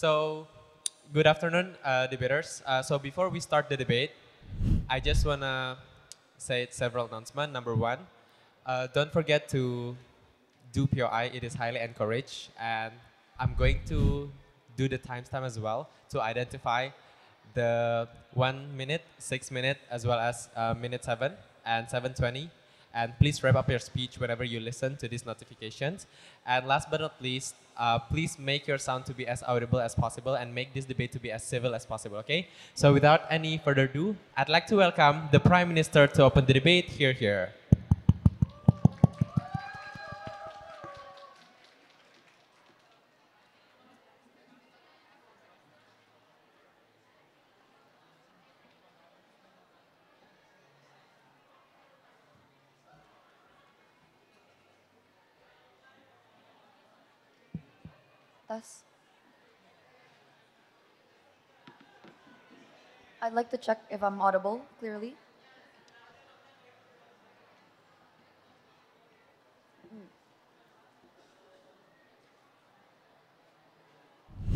So, good afternoon, debaters. So before we start the debate, I just want to say several announcements. Number one, don't forget to do POI. It is highly encouraged. And I'm going to do the timestamp as well to identify the 1 minute, 6 minute, as well as minute 7 and 7:20. And please wrap up your speech whenever you listen to these notifications. And last but not least, please make your sound to be as audible as possible and make this debate to be as civil as possible, okay? So without any further ado, I'd like to welcome the Prime Minister to open the debate. Here. I'd like to check if I'm audible clearly.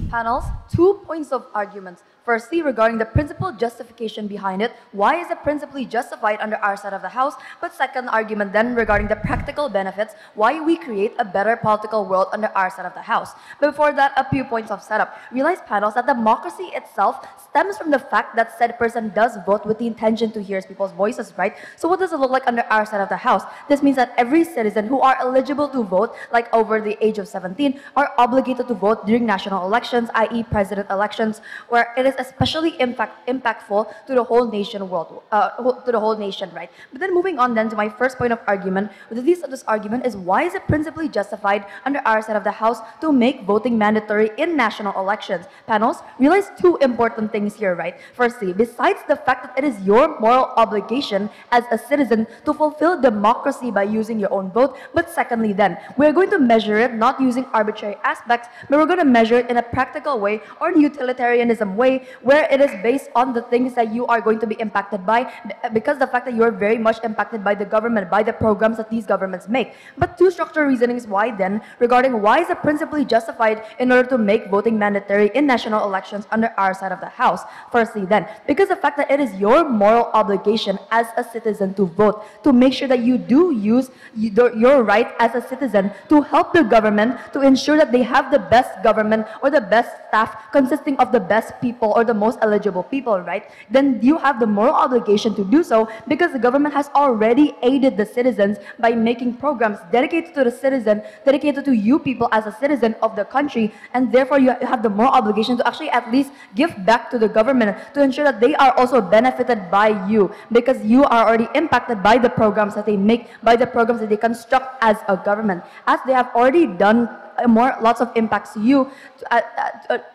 Panels, 2 points of arguments. Firstly, regarding the principal justification behind it, why is it principally justified under our side of the House? But second argument then regarding the practical benefits, why we create a better political world under our side of the House. But before that, a few points of setup. Realize, panels, that democracy itself stems from the fact that said person does vote with the intention to hear people's voices, right? So what does it look like under our side of the House? This means that every citizen who are eligible to vote, like over the age of 17, are obligated to vote during national elections, i.e. president elections, where it is especially impactful to the whole nation right? But then moving on then to my first point of argument, the thesis of this argument is why is it principally justified under our side of the House to make voting mandatory in national elections? Panels, realize two important things here, right? Firstly, besides the fact that it is your moral obligation as a citizen to fulfill democracy by using your own vote, but secondly then, we're going to measure it not using arbitrary aspects, but we're going to measure it in a practical way or utilitarianism way where it is based on the things that you are going to be impacted by, because the fact that you are very much impacted by the government, by the programs that these governments make. But two structural reasonings why then, regarding why is it principally justified in order to make voting mandatory in national elections under our side of the House. Firstly then, because the fact that it is your moral obligation as a citizen to vote, to make sure that you do use your right as a citizen to help the government, to ensure that they have the best government or the best staff consisting of the best people or the most eligible people, right? Then you have the moral obligation to do so because the government has already aided the citizens by making programs dedicated to the citizen, dedicated to you people as a citizen of the country, and therefore you have the moral obligation to actually at least give back to the government to ensure that they are also benefited by you because you are already impacted by the programs that they make, by the programs that they construct as a government, as they have already done lots of impacts to you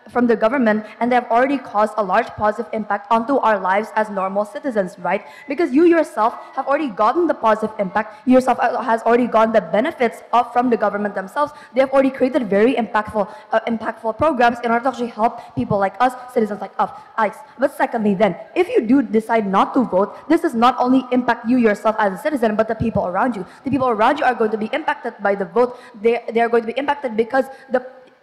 from the government, and they have already caused a large positive impact onto our lives as normal citizens, right? Because you yourself have already gotten the positive impact, you yourself has already gotten the benefits from the government themselves. They have already created very impactful programs in order to actually help people like us, citizens like us. But secondly then, if you do decide not to vote, this does not only impact you yourself as a citizen, but the people around you. The people around you are going to be impacted by the vote. They are going to be impacted because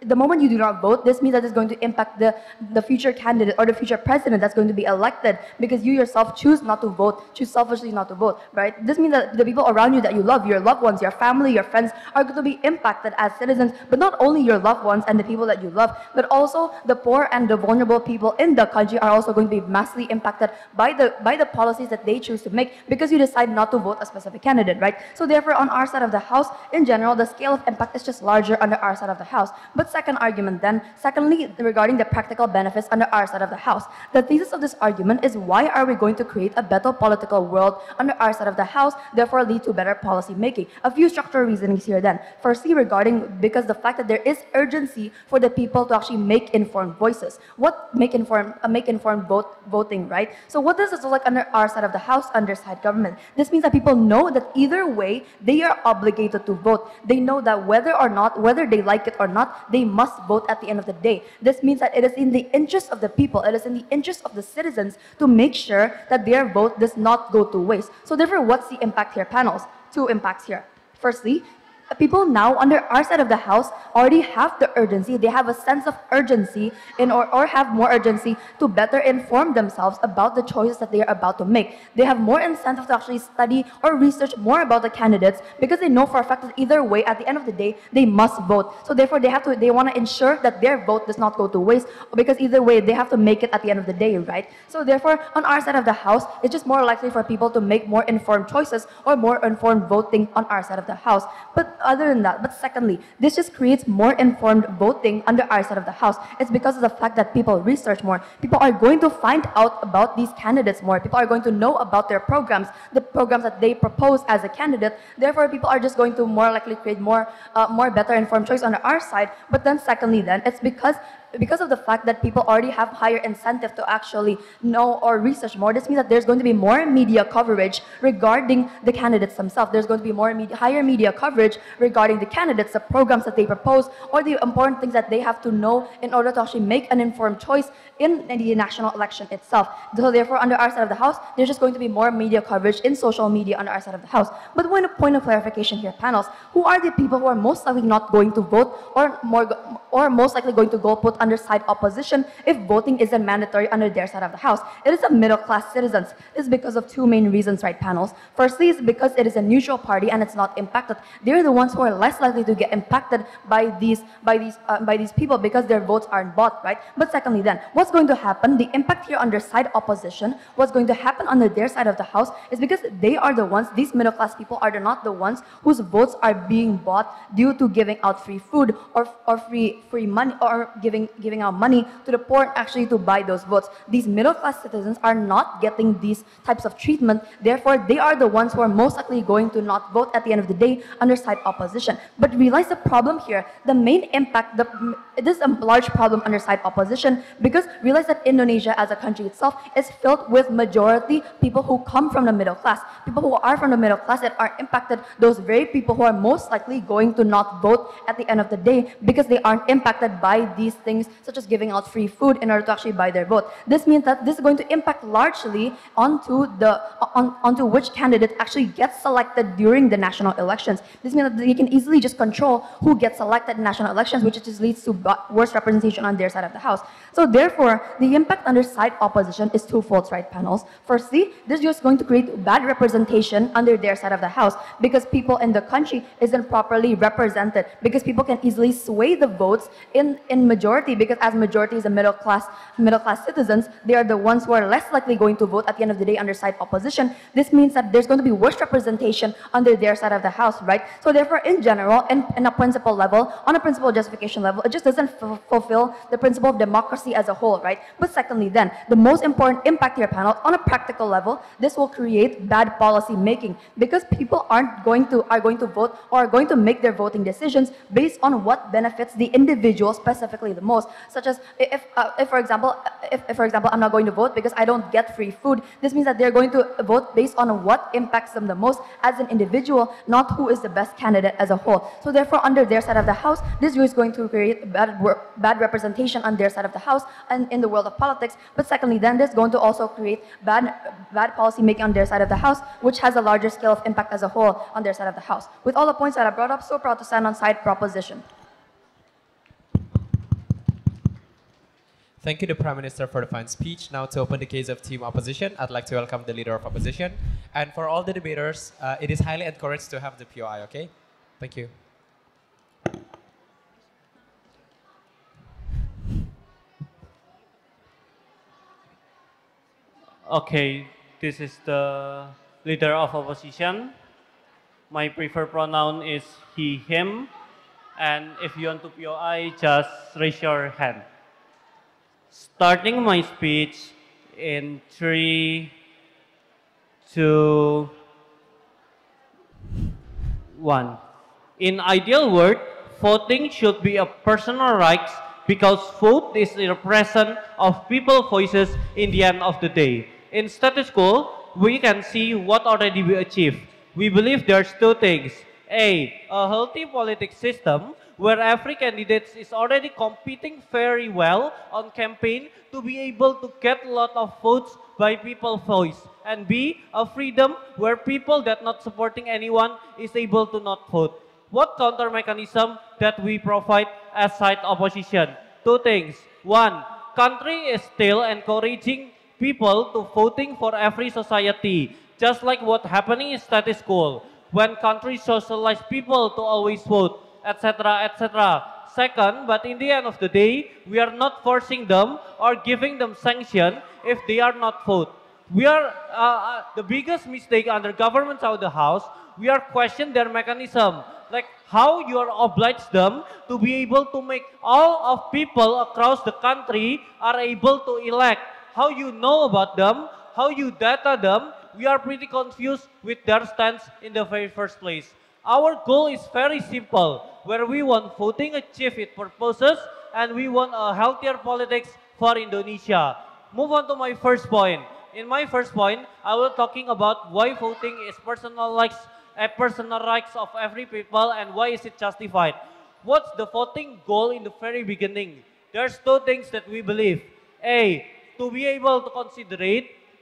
the moment you do not vote, this means that it's going to impact the future candidate or the future president that's going to be elected because you yourself choose not to vote, choose selfishly not to vote, right? This means that the people around you that you love, your loved ones, your family, your friends, are going to be impacted as citizens, but not only your loved ones and the people that you love, but also the poor and the vulnerable people in the country are also going to be massively impacted by the policies that they choose to make because you decide not to vote a specific candidate, right? So therefore, on our side of the House, in general, the scale of impact is just larger under our side of the House. But second argument then, secondly, regarding the practical benefits under our side of the House, the thesis of this argument is why are we going to create a better political world under our side of the House, therefore lead to better policy making? A few structural reasonings here then. Firstly, because the fact that there is urgency for the people to actually make informed voices. What make informed voting, right? So what does this look like under our side of the House, under side government? This means that people know that either way, they are obligated to vote. They know that whether they like it or not, they must vote at the end of the day. This means that it is in the interest of the people, it is in the interest of the citizens to make sure that their vote does not go to waste. So therefore, what's the impact here, panels? Two impacts here. Firstly, people now under our side of the house already have the urgency, they have a sense of urgency or have more urgency to better inform themselves about the choices that they are about to make. They have more incentive to actually study or research more about the candidates because they know for a fact that either way, at the end of the day, they must vote. So therefore, they want to ensure that their vote does not go to waste, because either way, they have to make it at the end of the day, right? So therefore, on our side of the house, it's just more likely for people to make more informed choices or more informed voting on our side of the house. But other than that, but secondly, this just creates more informed voting under our side of the house. It's because of the fact that people research more. People are going to find out about these candidates more. People are going to know about their programs, the programs that they propose as a candidate. Therefore, people are just going to more likely create more better informed choice on our side. But then secondly, then it's because of the fact that people already have higher incentive to actually know or research more. This means that there's going to be more media coverage regarding the candidates themselves. There's going to be higher media coverage regarding the candidates, the programs that they propose, or the important things that they have to know in order to actually make an informed choice in the national election itself. So therefore, under our side of the house, there's just going to be more media coverage in social media under our side of the house. But one point of clarification here, panels, who are the people who are most likely not going to vote or most likely going to go put under side opposition if voting isn't mandatory under their side of the house? It is the middle-class citizens. This is because of two main reasons, right, panels? Firstly, is because it is a neutral party and it's not impacted. They're the ones who are less likely to get impacted by these people because their votes aren't bought, right? But secondly, then, what's going to happen? The impact here under side opposition, what's going to happen under their side of the house is because they are the ones, these middle-class people are not the ones whose votes are being bought due to giving out free food or free money or giving out money to the poor actually to buy those votes. These middle-class citizens are not getting these types of treatment. Therefore, they are the ones who are most likely going to not vote at the end of the day under side opposition. But realize the problem here. The main impact, it is a large problem under side opposition because realize that Indonesia as a country itself is filled with majority people who come from the middle class. People who are from the middle class that are impacted, those very people who are most likely going to not vote at the end of the day because they aren't impacted by these things such as giving out free food in order to actually buy their vote. This means that this is going to impact largely onto which candidate actually gets selected during the national elections. This means that they can easily just control who gets selected in national elections, which just leads to worse representation on their side of the house. So therefore, the impact under side opposition is twofold, right, panels? Firstly, this is just going to create bad representation under their side of the house because people in the country isn't properly represented, because people can easily sway the votes in majority, because as majority is a middle class citizens, they are the ones who are less likely going to vote at the end of the day under side opposition. This means that there's going to be worse representation under their side of the house, right? So therefore, in general, in a principle level, on a principle justification level, it just doesn't fulfill the principle of democracy as a whole, right? But secondly, then, the most important impact here, panel, on a practical level, this will create bad policy making because people are going to vote or are going to make their voting decisions based on what benefits the individual specifically the most. Such as if for example, I'm not going to vote because I don't get free food. This means that they're going to vote based on what impacts them the most as an individual, not who is the best candidate as a whole. So therefore, under their side of the house, this is going to create bad representation on their side of the house and in the world of politics. But secondly, then this is going to also create bad policy making on their side of the house, which has a larger scale of impact as a whole on their side of the house. With all the points that I brought up, so proud to stand on side proposition. Thank you, the Prime Minister, for the fine speech. Now, to open the case of team opposition, I'd like to welcome the leader of opposition. And for all the debaters, it is highly encouraged to have the POI, okay? Thank you. Okay, this is the leader of opposition. My preferred pronoun is he, him. And if you want to POI, just raise your hand. Starting my speech in 3, 2, 1. In ideal world, voting should be a personal right because vote is the represent of people's voices in the end of the day. In status quo, we can see what already we achieved. We believe there's two things. A healthy politics system where every candidate is already competing very well on campaign to be able to get a lot of votes by people's voice. And B, a freedom where people that not supporting anyone is able to not vote. What counter mechanism that we provide as side opposition? Two things. One, country is still encouraging people to voting for every society, just like what happening in status quo, when countries socialize people to always vote, etc., etc. Second, but in the end of the day, we are not forcing them or giving them sanction if they are not vote. We are the biggest mistake under governments out of the house. We are question their mechanism, like how you are obliged them to be able to make all of people across the country are able to elect. How you know about them, how you data them. We are pretty confused with their stance in the very first place. Our goal is very simple, where we want voting achieve its purposes and we want a healthier politics for Indonesia. Move on to my first point. In my first point, I will talking about why voting is personal rights of every people and why is it justified. What's the voting goal in the very beginning? There's two things that we believe. A, to be able to consider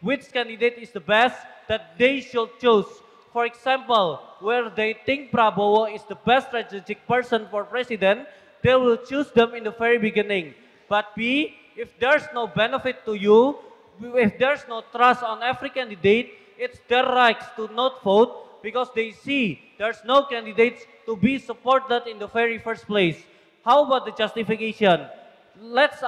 which candidate is the best that they should choose. For example, where they think Prabowo is the best strategic person for president, they will choose them in the very beginning. But B, if there's no benefit to you, if there's no trust on every candidate, it's their rights to not vote because they see there's no candidates to be supported in the very first place. How about the justification? Let's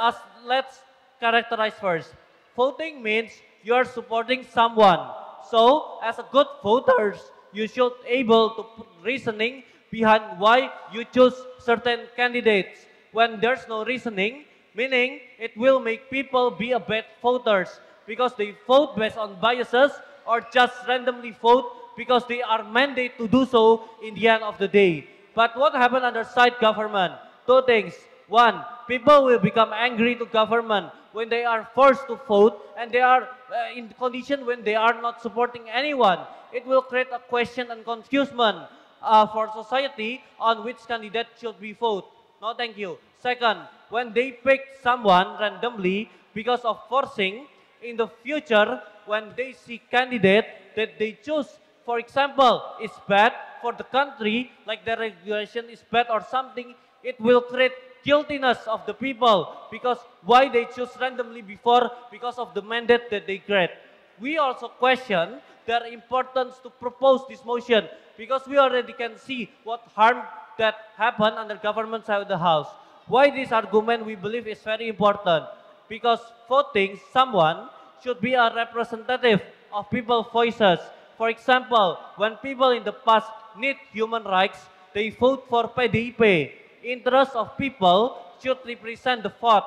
characterize first. Voting means you are supporting someone. So, as a good voters, you should able to put reasoning behind why you choose certain candidates. When there's no reasoning, meaning it will make people be a bad voters because they vote based on biases or just randomly vote because they are mandated to do so in the end of the day. But what happened under side government? Two things. One, people will become angry to government when they are forced to vote and they are in condition when they are not supporting anyone. It will create a question and confusion for society on which candidate should be voted. No, thank you. Second, when they pick someone randomly because of forcing, in the future, when they see candidate that they choose, for example, is bad for the country, like the regulation is bad or something, it will create guiltiness of the people because why they choose randomly before because of the mandate that they grant. We also question their importance to propose this motion because we already can see what harm that happened under government side of the house. Why this argument we believe is very important? Because voting someone should be a representative of people's voices. For example, when people in the past need human rights, they vote for PDIP. Interest of people should represent the vote.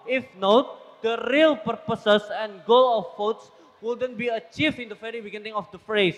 If not, the real purposes and goal of votes wouldn't be achieved in the very beginning of the phrase.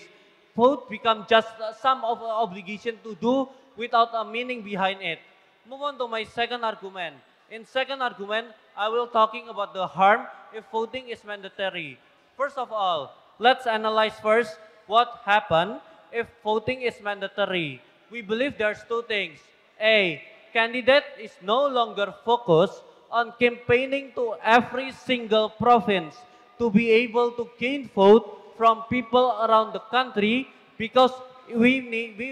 Vote become just some of obligation to do without a meaning behind it. Move on to my second argument. In second argument, I will talking about the harm if voting is mandatory. First of all, let's analyze first what happened if voting is mandatory. We believe there's two things. A, candidate is no longer focused on campaigning to every single province to be able to gain vote from people around the country because we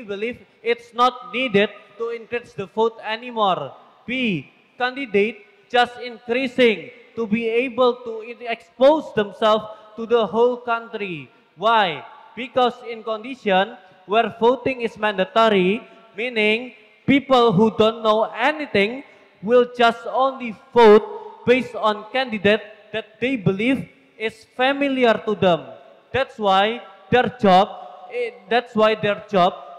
believe it's not needed to increase the vote anymore. B, candidate just increasing to be able to expose themselves to the whole country. Why? Because in condition where voting is mandatory, meaning people who don't know anything will just only vote based on candidate that they believe is familiar to them. That's why their job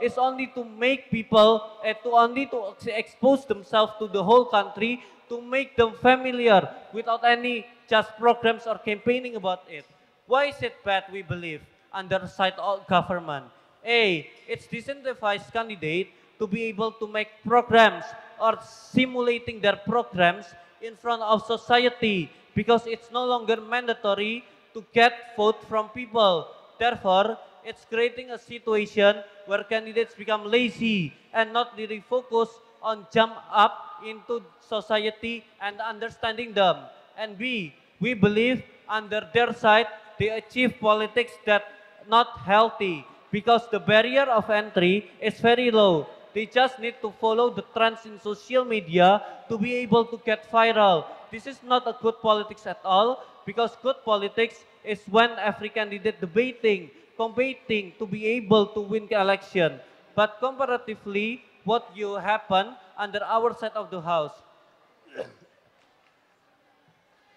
is only to make people, to expose themselves to the whole country, to make them familiar without any just programs or campaigning about it. Why is it bad, we believe, under side of government? A, it's disincentivized candidate to be able to make programs or simulating their programs in front of society because it's no longer mandatory to get vote from people. Therefore, it's creating a situation where candidates become lazy and not really focus on jump up into society and understanding them. And B, we believe under their side, they achieve politics that not healthy because the barrier of entry is very low. They just need to follow the trends in social media to be able to get viral. This is not a good politics at all, because good politics is when every candidate debating, competing to be able to win the election. But comparatively, what you happen under our side of the house?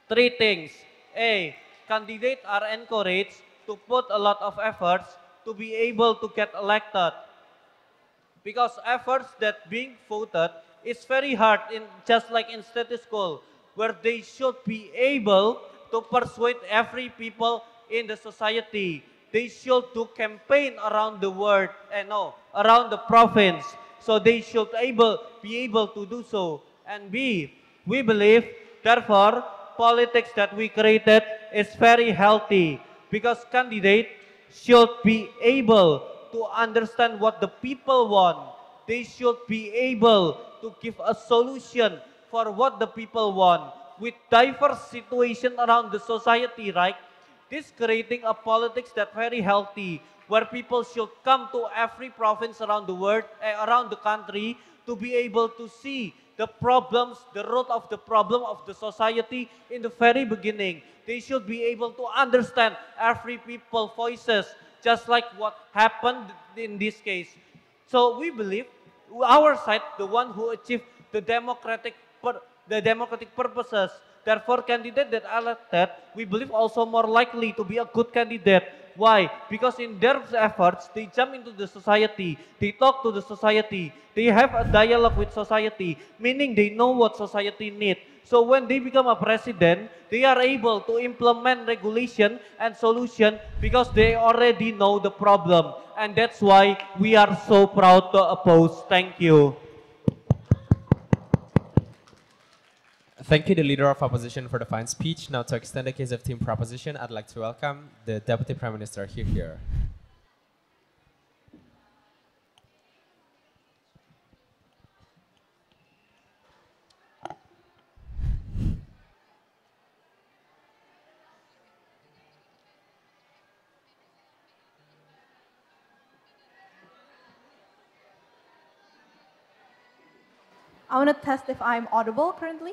Three things. A, candidates are encouraged to put a lot of efforts to be able to get elected. Because efforts that being voted is very hard, just like in state school, where they should be able to persuade every people in the society. They should do campaign around the world, around the province. So they should be able to do so. And B, we believe, therefore, politics that we created is very healthy, because candidates should be able to understand what the people want. They should be able to give a solution for what the people want. With diverse situation around the society, right? This creating a politics that very healthy, where people should come to every province around the world, around the country, to be able to see the problems, the root of the problem of the society in the very beginning. They should be able to understand every people's voices, just like what happened in this case. So we believe our side, the one who achieved the democratic purposes. Therefore, candidate that elected, we believe also more likely to be a good candidate. Why? Because in their efforts, they jump into the society, they talk to the society, they have a dialogue with society, meaning they know what society needs. So when they become a president, they are able to implement regulation and solution because they already know the problem. And that's why we are so proud to oppose. Thank you. Thank you, the leader of opposition, for the fine speech. Now, to extend the case of team proposition, I'd like to welcome the Deputy Prime Minister here. I want to test if I'm audible currently.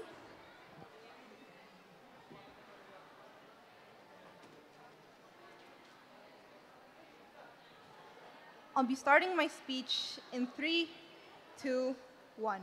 I'll be starting my speech in 3, 2, 1.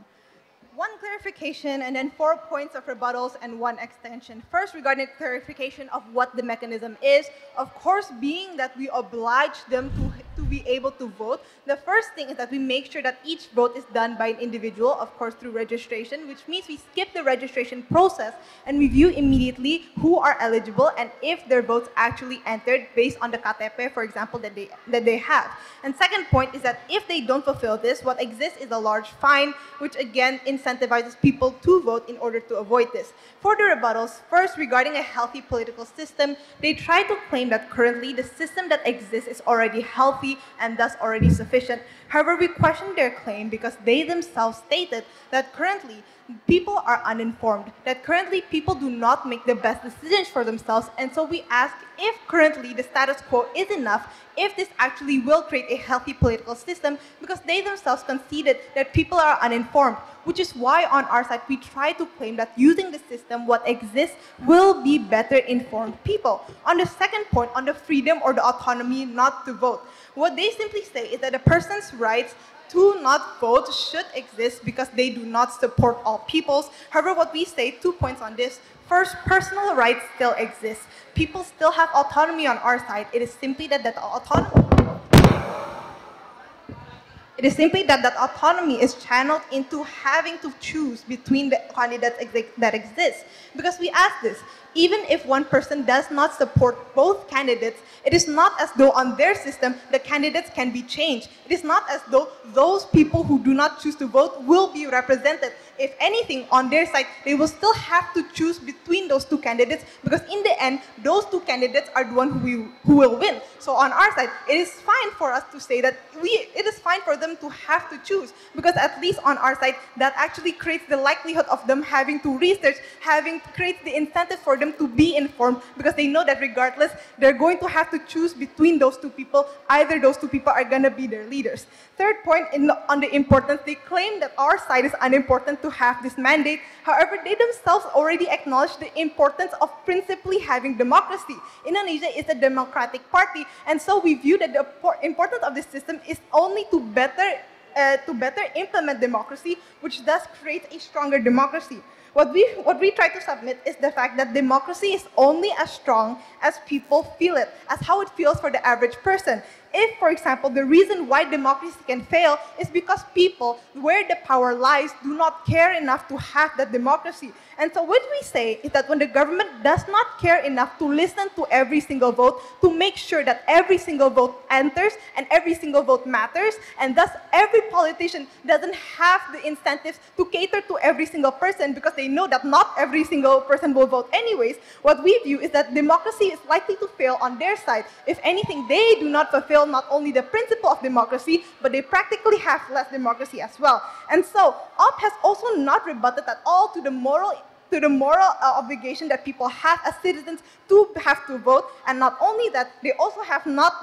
One clarification and then 4 points of rebuttals and 1 extension. First, regarding clarification of what the mechanism is, of course, being that we oblige them to be able to vote, the first thing is that we make sure that each vote is done by an individual, of course, through registration, which means we skip the registration process and we view immediately who are eligible and if their votes actually entered based on the KTP, for example, that they have. And second point is that if they don't fulfill this, what exists is a large fine, which again incentivizes people to vote in order to avoid this. For the rebuttals, first, regarding a healthy political system, they try to claim that currently the system that exists is already healthy and thus already sufficient. However, we question their claim because they themselves stated that currently people are uninformed, that currently people do not make the best decisions for themselves, and so we ask if currently the status quo is enough, if this actually will create a healthy political system, because they themselves conceded that people are uninformed, which is why on our side we try to claim that using the system, what exists will be better informed people. On the second point, on the freedom or the autonomy not to vote, what they simply say is that a person's rights to not vote should exist because they do not support all peoples. However, what we say, 2 points on this. First, personal rights still exist. People still have autonomy on our side. It is simply that autonomy is channeled into having to choose between the candidates that exist. Because we ask this, even if one person does not support both candidates, it is not as though on their system the candidates can be changed. It is not as though those people who do not choose to vote will be represented. if anything, on their side, they will still have to choose between those two candidates, because in the end, those two candidates are the one who will win. So on our side, it is fine for us to say that it is fine for them to have to choose, because at least on our side, that actually creates the likelihood of them having to research, creates the incentive for them to be informed, because they know that regardless, they're going to have to choose between those two people. Either those two people are going to be their leaders. Third point on the importance, they claim that our side is unimportant to have this mandate. However, they themselves already acknowledge the importance of principally having democracy. Indonesia is a democratic party, and so we view that the importance of this system is only to better implement democracy, which thus creates a stronger democracy. What we try to submit is the fact that democracy is only as strong as people feel it, as how it feels for the average person. If, for example, the reason why democracy can fail is because people, where the power lies, do not care enough to have that democracy. And so what we say is that when the government does not care enough to listen to every single vote, to make sure that every single vote enters and every single vote matters, and thus every politician doesn't have the incentives to cater to every single person because they know that not every single person will vote anyways, what we view is that democracy is likely to fail on their side. If anything, they do not fulfill not only the principle of democracy, but they practically have less democracy as well. And so, OP has also not rebutted at all to the moral obligation that people have as citizens to have to vote. And not only that, they also have not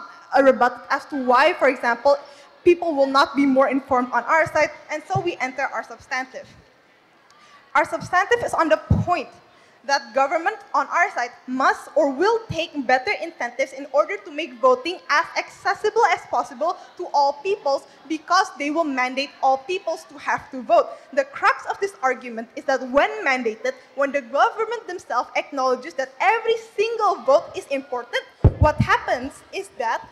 rebutted as to why, for example, people will not be more informed on our side. And so we enter our substantive. Our substantive is on the point that government on our side must or will take better incentives in order to make voting as accessible as possible to all peoples, because they will mandate all peoples to have to vote. The crux of this argument is that when mandated, when the government themselves acknowledges that every single vote is important, what happens is that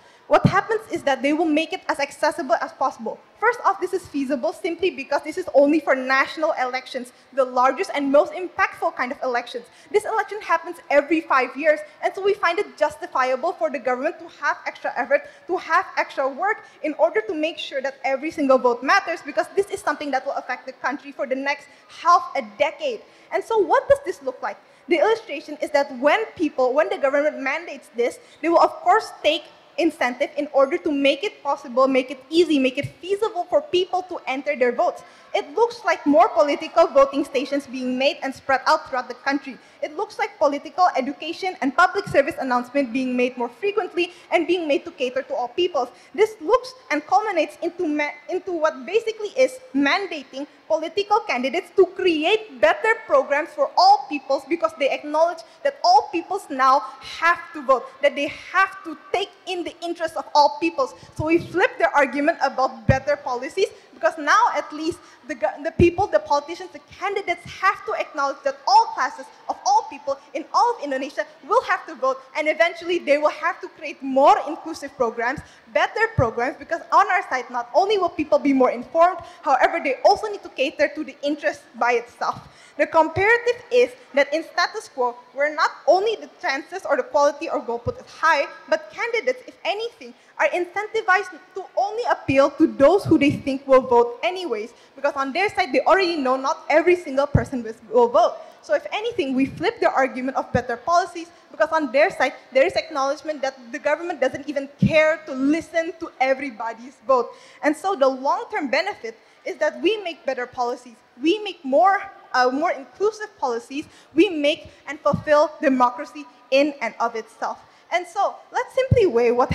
they will make it as accessible as possible. First off, this is feasible simply because this is only for national elections, the largest and most impactful kind of elections. This election happens every 5 years, and so we find it justifiable for the government to have extra effort, to have extra work in order to make sure that every single vote matters, because this is something that will affect the country for the next half a decade. And so what does this look like? The illustration is that when the government mandates this, they will of course take incentive in order to make it possible, make it easy, make it feasible for people to enter their votes. It looks like more political voting stations being made and spread out throughout the country. It looks like political education and public service announcement being made more frequently and being made to cater to all peoples. This looks and culminates into what basically is mandating political candidates to create better programs for all peoples, because they acknowledge that all peoples now have to vote, that they have to take in the interests of all peoples. So we flip their argument about better policies, because now at least the people, the politicians, the candidates have to acknowledge that all classes of all people in all of Indonesia will have to vote, and eventually they will have to create more inclusive programs, better programs, because on our side, not only will people be more informed, however, they also need to cater to the interest by itself. The comparative is that in status quo, where not only the chances or the quality or goal put is high, but candidates, if anything, are incentivized to only appeal to those who they think will vote anyways, because on their side, they already know not every single person will vote. So if anything, we flip the argument of better policies, because on their side, there is acknowledgement that the government doesn't even care to listen to everybody's vote. And so the long-term benefit is that we make better policies, we make more inclusive policies, we make and fulfill democracy in and of itself. And so let's simply weigh what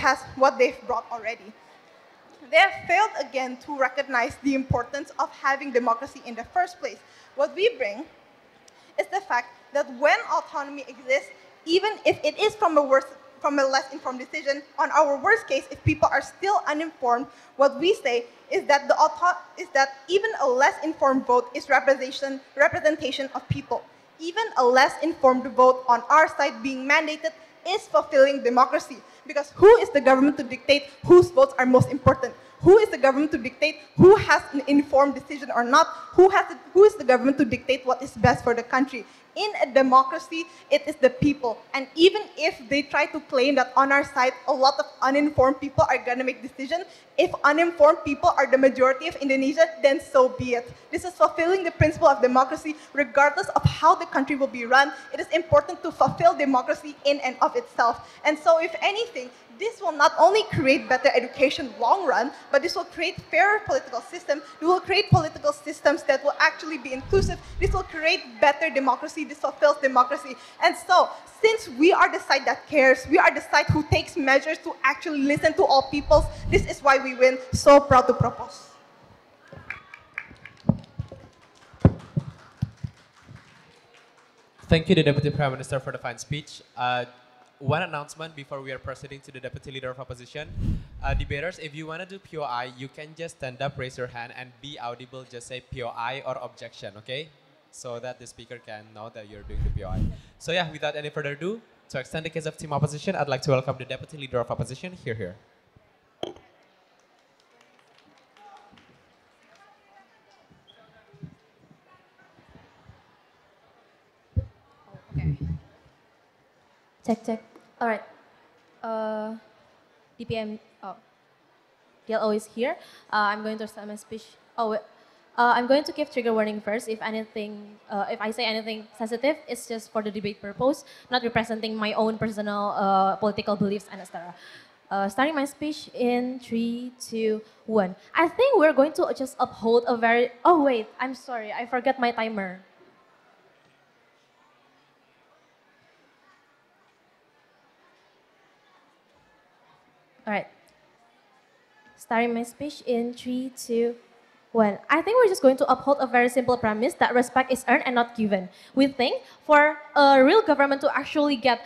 they've brought already. They have failed again to recognize the importance of having democracy in the first place. What we bring is the fact that when autonomy exists, even if it is from a less informed decision, on our worst case, if people are still uninformed, what we say is that even a less informed vote is representation of people. Even a less informed vote on our side being mandated is fulfilling democracy. Because who is the government to dictate whose votes are most important? Who is the government to dictate who has an informed decision or not? Who is the government to dictate what is best for the country? in a democracy, it is the people. And even if they try to claim that on our side, a lot of uninformed people are going to make decisions, if uninformed people are the majority of Indonesia, then so be it. This is fulfilling the principle of democracy regardless of how the country will be run. It is important to fulfill democracy in and of itself. And so if anything, this will not only create better education long run, but this will create fairer political system. It will create political systems that will actually be inclusive. This will create better democracy. This fulfills democracy. And so, since we are the side that cares, we are the side who takes measures to actually listen to all peoples, this is why we win. So proud to propose. Thank you, the Deputy Prime Minister, for the fine speech. One announcement before we are proceeding to the Deputy Leader of Opposition. Debaters, if you want to do POI, you can just stand up, raise your hand, and be audible, just say POI or objection, okay? So that the speaker can know that you're doing the POI. So yeah, without any further ado, to extend the case of Team Opposition, I'd like to welcome the Deputy Leader of Opposition, here. Okay. Check. All right. DPM. Oh, DLO is here. I'm going to start my speech. I'm going to give trigger warning first. If anything, if I say anything sensitive, it's just for the debate purpose, not representing my own personal political beliefs and etc. Starting my speech in 3, 2, 1. I think we're going to just uphold a very. Oh wait, I'm sorry. I forgot my timer. All right. Starting my speech in 3, 2, 1. I think we're just going to uphold a very simple premise that respect is earned and not given. We think for a real government to actually get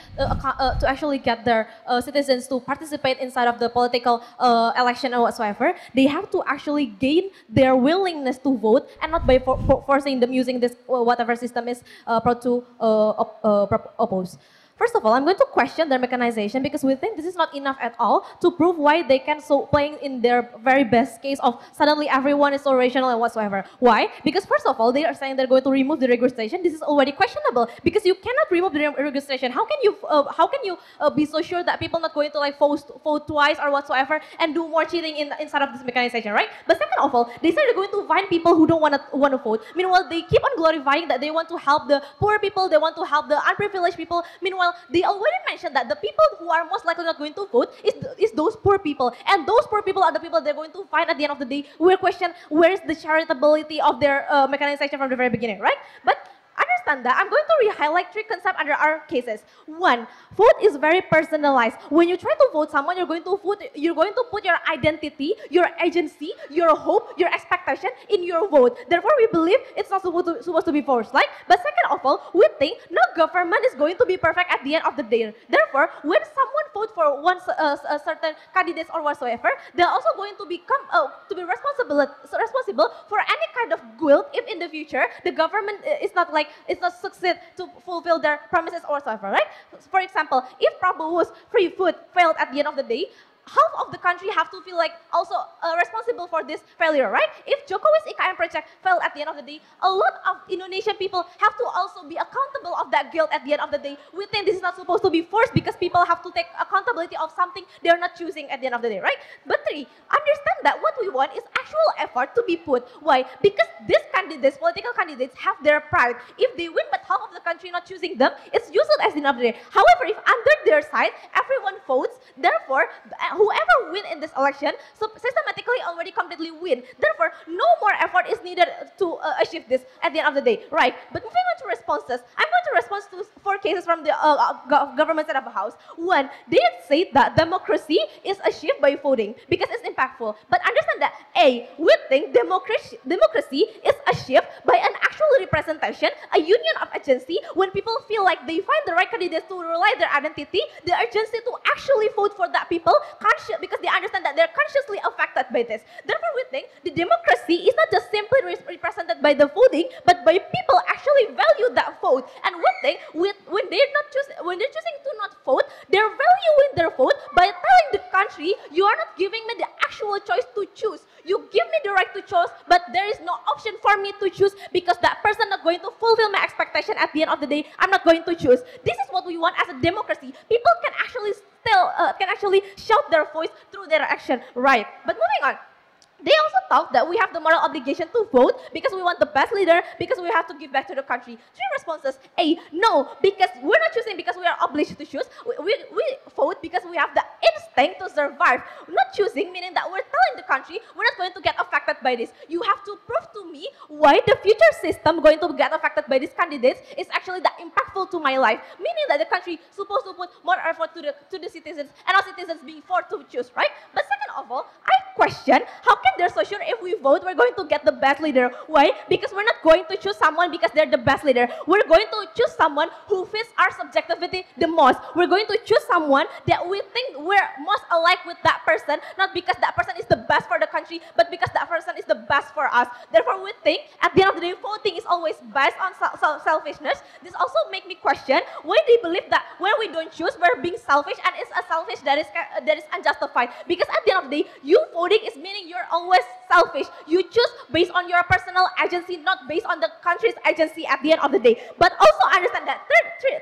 their citizens to participate inside of the political election or whatsoever, they have to actually gain their willingness to vote and not by forcing them using this whatever system is proud to oppose. First of all, I'm going to question their mechanization because we think this is not enough at all to prove why they can so playing in their very best case of suddenly everyone is so rational and whatsoever. Why? Because first of all, they are saying they're going to remove the registration. This is already questionable because you cannot remove the registration. How can you be so sure that people not going to like vote twice or whatsoever and do more cheating inside of this mechanization, right? But second of all, they say they're going to find people who don't want to vote. Meanwhile, they keep on glorifying that they want to help the poor people, they want to help the unprivileged people. Meanwhile, they already mentioned that the people who are most likely not going to vote is those poor people. And those poor people are the people they're going to find at the end of the day. We're questioning where is the charitability of their mechanization from the very beginning, right? But understand that I'm going to re-highlight 3 concepts under our cases. 1, vote is very personalized. When you try to vote someone, you're going to put your identity, your agency, your hope, your expectation in your vote. Therefore, we believe it's not supposed to be forced, right? But second of all, we think no government is going to be perfect at the end of the day. Therefore, when someone votes for a certain candidates or whatsoever, they're also going to become to be responsible for any kind of guilt if in the future the government is not succeed to fulfill their promises or whatsoever, right? For example, if Prabowo's free food failed at the end of the day, half of the country have to feel like also responsible for this failure, right? If Jokowi's IKN project failed at the end of the day, a lot of Indonesian people have to also be accountable of that guilt at the end of the day. We think this is not supposed to be forced because people have to take accountability of something they're not choosing at the end of the day, right? But 3, understand that what we want is actual effort to be put. Why? Because these candidates, political candidates, have their pride. If they win but half of the country not choosing them, it's useless at the end of the day. However, if under their side, everyone votes, therefore, whoever win in this election so systematically already completely win. Therefore, no more effort is needed to achieve this at the end of the day, right? But moving on to responses, I'm going to respond to 4 cases from the government side of the house. 1, they say that democracy is achieved by voting because it's impactful. But understand that A, we think democracy is achieved by an actual representation, a union of agency when people feel like they find the right candidates to realize their identity, the urgency to actually vote for that people, because they understand that they're consciously affected by this. Therefore, we think the democracy is not just simply represented by the voting, but by people actually value that vote. And we think when they're choosing to not vote, they're valuing their vote by telling the country, you are not giving me the actual choice to choose. You give me the right to choose, but there is no option for for me to choose because that person not going to fulfill my expectation at the end of the day, I'm not going to choose. This is what we want as a democracy. People can actually shout their voice through their action, right? But moving on. They also thought that we have the moral obligation to vote because we want the best leader, because we have to give back to the country. 3 responses. A, no, because we're not choosing because we are obliged to choose. We vote because we have the instinct to survive. Not choosing, meaning that we're telling the country we're not going to get affected by this. You have to prove to me why the future system going to get affected by these candidates is actually that impactful to my life. Meaning that the country supposed to put more effort to the citizens and our citizens being forced to choose, right? But second of all, I question how can they're so sure if we vote we're going to get the best leader. Why? Because we're not going to choose someone because they're the best leader. We're going to choose someone who fits our subjectivity the most. We're going to choose someone that we think we're most alike with that person, not because that person is the best for the country, but because that person is the best for us. Therefore, we think at the end of the day, voting is always based on selfishness. This also makes me question why they believe that when we don't choose, we're being selfish, and it's a selfish that is unjustified. Because at the end of the day, you voting is meaning you're always selfish. You choose based on your personal agency, not based on the country's agency at the end of the day. But also understand that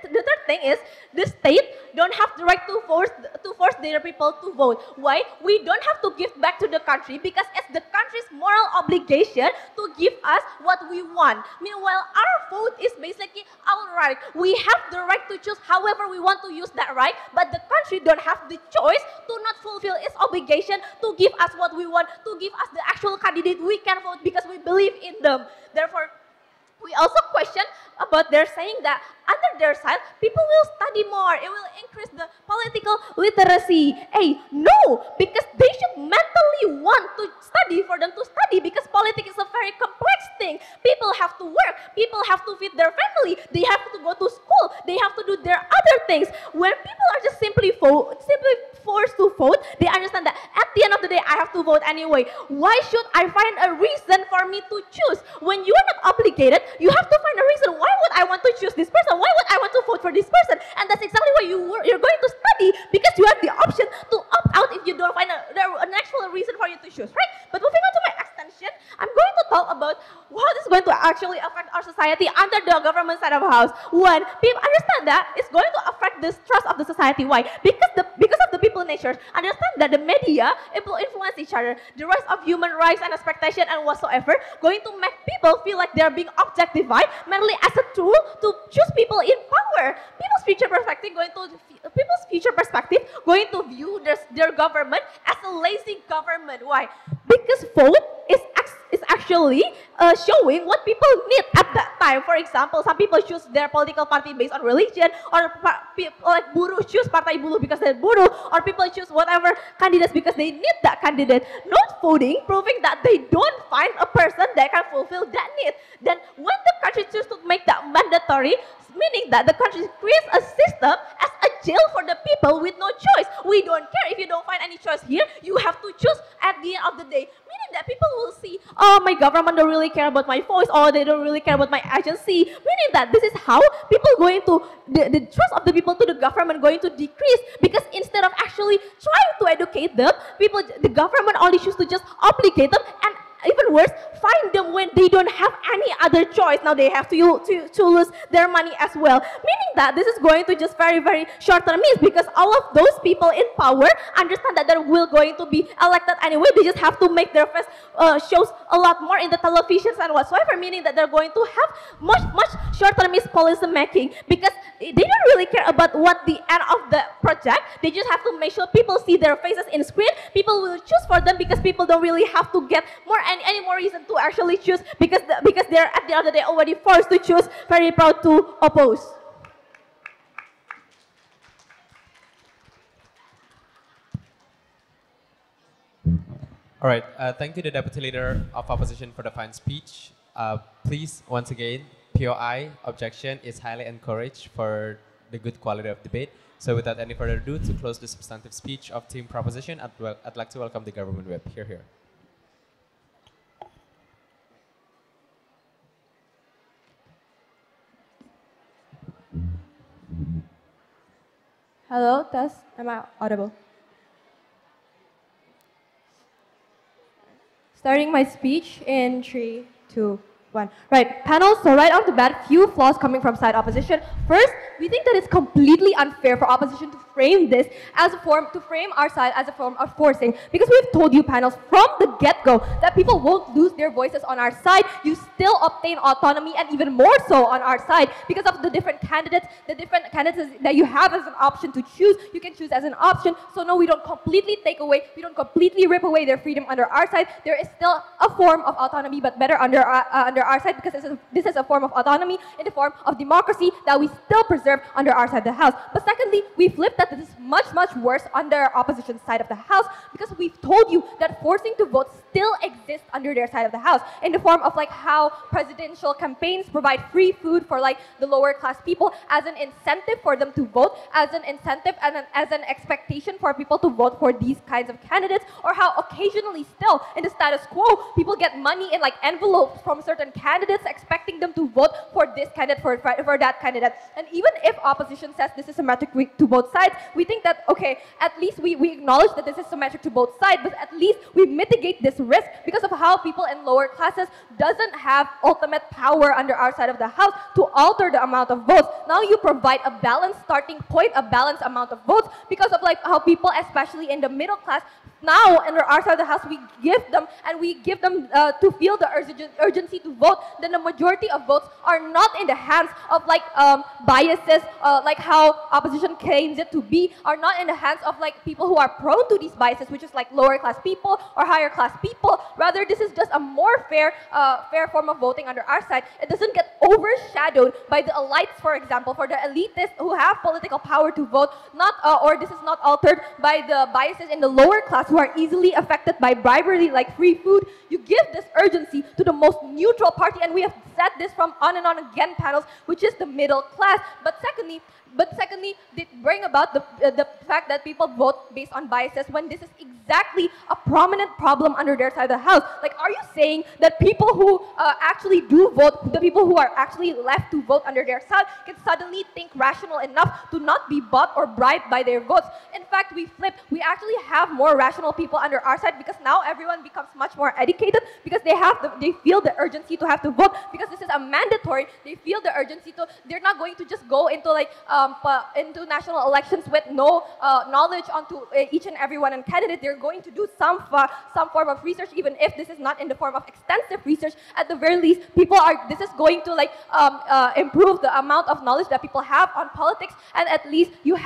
the third thing is the state don't have the right to force their people to vote. Why? We don't have to give back to the country because it's the country's moral obligation to give us what we want. Meanwhile, our vote is basically our right. We have the right to choose however we want to use that right, but the country don't have the choice to not fulfill its obligation to give us what we want, to give us the actual candidate we can vote because we believe in them. Therefore, we also question about their saying that under their side, people will study more. It will increase the political literacy. Hey, no, because they should mentally want to study for them to study because politics is a very complex thing. People have to work. People have to feed their family. They have to go to school. They have to do their other things. When people are just simply forced to vote, they understand that at the end of the day, I have to vote anyway. Why should I find a reason for me to choose? When you are not obligated, you have to find a reason. Why would I want to choose this person? Why would I want to vote for this person? And that's exactly why you're going to study because you have the option to opt out if you don't find an actual reason for you to choose, right? But moving on to my extension, I'm going to talk about how this is going to actually affect our society under the government side of the house. One, people understand that it's going to affect the trust of the society. Why? Because of the people nature. Understand that the media will influence each other. The rise of human rights and expectation and whatsoever going to make people feel like they're being objectified merely as a tool to choose people in power. People's future perspective going to view their government as a lazy government. Why? Because vote is actually showing what people need at that time. For example, some people choose their political party based on religion, or like buruh choose partai buruh because they're buruh, or people choose whatever candidates because they need that candidate. Not voting, proving that they don't find a person that can fulfill that need. Then when the country chooses to make that mandatory, meaning that the country creates a system as a jail for the people with no choice. We don't care if you don't find any choice here, you have to choose at the end of the day. Meaning that people will see, oh, my government don't really care about my voice, or they don't really care about my agency. Meaning that this is how people going to, the trust of the people to the government going to decrease, because instead of actually trying to educate them, the government only choose to just obligate them, and even worse, find them when they don't have any other choice. Now they have to lose their money as well. Meaning that this is going to just very, very short-termist, because all of those people in power understand that they will going to be elected anyway. They just have to make their face shows a lot more in the televisions and whatsoever, meaning that they're going to have much short-termist policy making, because they don't really care about what the end of the project. They just have to make sure people see their faces in screen. People will choose for them because people don't really have to get any more reason to actually choose, because they're at the end of the day already forced to choose, very proud to oppose. All right, thank you, the Deputy Leader of Opposition, for the fine speech. Please, once again, POI, objection, is highly encouraged for the good quality of debate. So without any further ado, to close the substantive speech of Team Proposition, I'd like to welcome the government whip. Here. Hello, test. Am I audible? Starting my speech in 3, 2, 1. Right, panel, so right off the bat, few flaws coming from side opposition. First, we think that it's completely unfair for opposition to frame this as a form, to frame our side as a form of forcing. Because we've told you, panels, from the get-go that people won't lose their voices on our side. You still obtain autonomy, and even more so on our side because of the different candidates that you have as an option to choose. You can choose as an option. So no, we don't completely take away, we don't completely rip away their freedom under our side. There is still a form of autonomy, but better under our side, because this is a form of autonomy in the form of democracy that we still preserve under our side of the house. But secondly, we flip that this is much, much worse under opposition side of the house, because we've told you that forcing to vote still exists under their side of the house in the form of like how presidential campaigns provide free food for like the lower class people as an incentive for them to vote, as an incentive and as an expectation for people to vote for these kinds of candidates, or how occasionally still in the status quo people get money in like envelopes from certain candidates expecting them to vote for this candidate, for that candidate. And even if opposition says this is symmetric to both sides, we think that, okay, at least we acknowledge that this is symmetric to both sides, but at least we mitigate this risk because of how people in lower classes doesn't have ultimate power under our side of the house to alter the amount of votes. Now you provide a balanced starting point, a balanced amount of votes, because of like how people, especially in the middle class, now under our side of the house, we give them to feel the urgency to vote. Then the majority of votes are not in the hands of like biases, like how opposition claims it to be, are not in the hands of like people who are prone to these biases, which is like lower class people or higher class people. Rather, this is just a more fair form of voting under our side. It doesn't get overshadowed by the elites, for example, for the elitists who have political power to vote, or this is not altered by the biases in the lower class who are easily affected by bribery like free food. You give this urgency to the most neutral party, and we have said this from on and on again panels, which is the middle class. But secondly, they bring about the fact that people vote based on biases when this is exactly a prominent problem under their side of the house. Like, are you saying that people who actually do vote, the people who are actually left to vote under their side, can suddenly think rational enough to not be bought or bribed by their votes? In fact, we flip. We actually have more rational people under our side, because now everyone becomes much more educated, because they feel the urgency to have to vote, because this is a mandatory. They feel the urgency to. They're not going to just go into like into national elections with no knowledge onto each and every one candidate. They're going to do some form of research, even if this is not in the form of extensive research. At the very least, this is going to like improve the amount of knowledge that people have on politics, and at least you